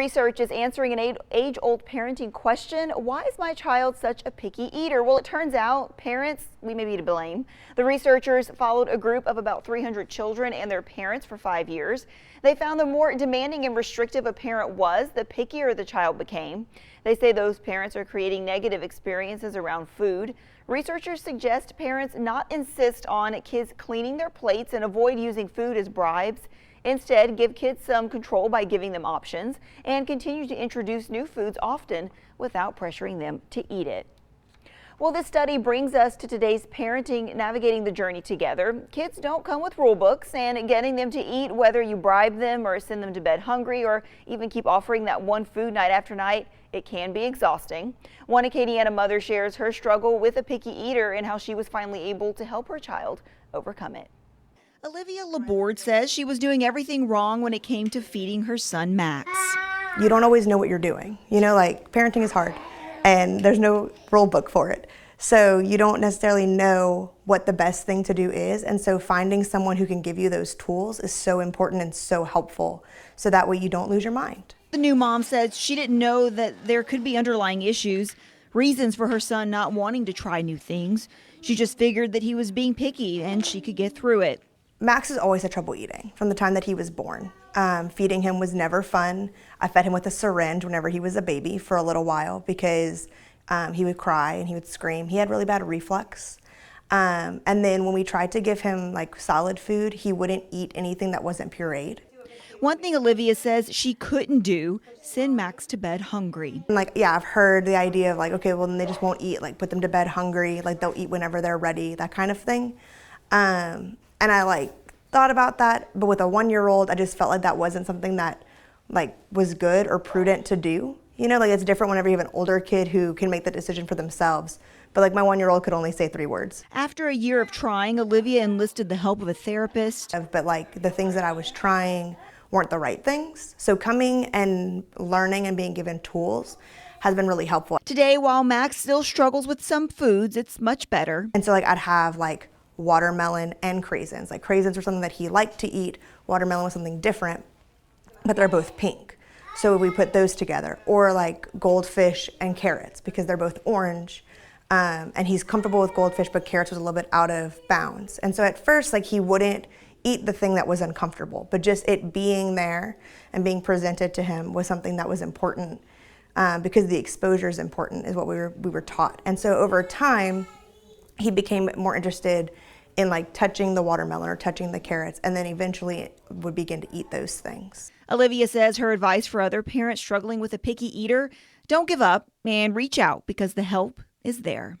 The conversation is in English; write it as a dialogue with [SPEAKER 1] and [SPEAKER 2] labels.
[SPEAKER 1] research is answering an age-old parenting question. Why is my child such a picky eater? Well, it turns out parents, we may be to blame. The researchers followed a group of about 300 children and their parents for 5 years. They found the more demanding and restrictive a parent was, the pickier the child became. They say those parents are creating negative experiences around food. Researchers suggest parents not insist on kids cleaning their plates and avoid using food as bribes. Instead, give kids some control by giving them options and continue to introduce new foods often without pressuring them to eat it. Well, this study brings us to today's parenting, navigating the journey together. Kids don't come with rule books, and getting them to eat, whether you bribe them or send them to bed hungry or even keep offering that one food night after night, it can be exhausting. One Acadiana mother shares her struggle with a picky eater and how she was finally able to help her child overcome it. Olivia Laborde says she was doing everything wrong when it came to feeding her son Max.
[SPEAKER 2] You don't always know what you're doing. Like parenting is hard and there's no rule book for it. So you don't necessarily know what the best thing to do is. And so finding someone who can give you those tools is so important and so helpful. So that way you don't lose your mind.
[SPEAKER 1] The new mom says she didn't know that there could be underlying issues, reasons for her son not wanting to try new things. She just figured that he was being picky and she could get through it.
[SPEAKER 2] Max has always had trouble eating from the time that he was born. Feeding him was never fun. I fed him with a syringe whenever he was a baby for a little while because he would cry and he would scream. He had really bad reflux. And then when we tried to give him like solid food, he wouldn't eat anything that wasn't pureed.
[SPEAKER 1] One thing Olivia says she couldn't do, send Max to bed hungry.
[SPEAKER 2] I've heard the idea of okay, well then they just won't eat, put them to bed hungry, they'll eat whenever they're ready, that kind of thing. And I thought about that, but with a 1-year-old, I just felt like that wasn't something that was good or prudent to do. It's different whenever you have an older kid who can make the decision for themselves. But my 1-year-old could only say 3 words.
[SPEAKER 1] After a year of trying, Olivia enlisted the help of a therapist.
[SPEAKER 2] But the things that I was trying weren't the right things. So coming and learning and being given tools has been really helpful.
[SPEAKER 1] Today, while Max still struggles with some foods, it's much better.
[SPEAKER 2] And so I'd have watermelon and craisins. Craisins were something that he liked to eat. Watermelon was something different, but they're both pink. So we put those together. Or goldfish and carrots because they're both orange. And he's comfortable with goldfish, but carrots was a little bit out of bounds. And so at first, he wouldn't eat the thing that was uncomfortable, but just it being there and being presented to him was something that was important because the exposure is important, is what we were taught. And so over time, he became more interested in touching the watermelon or touching the carrots, and then eventually would begin to eat those things.
[SPEAKER 1] Olivia says her advice for other parents struggling with a picky eater: don't give up and reach out because the help is there.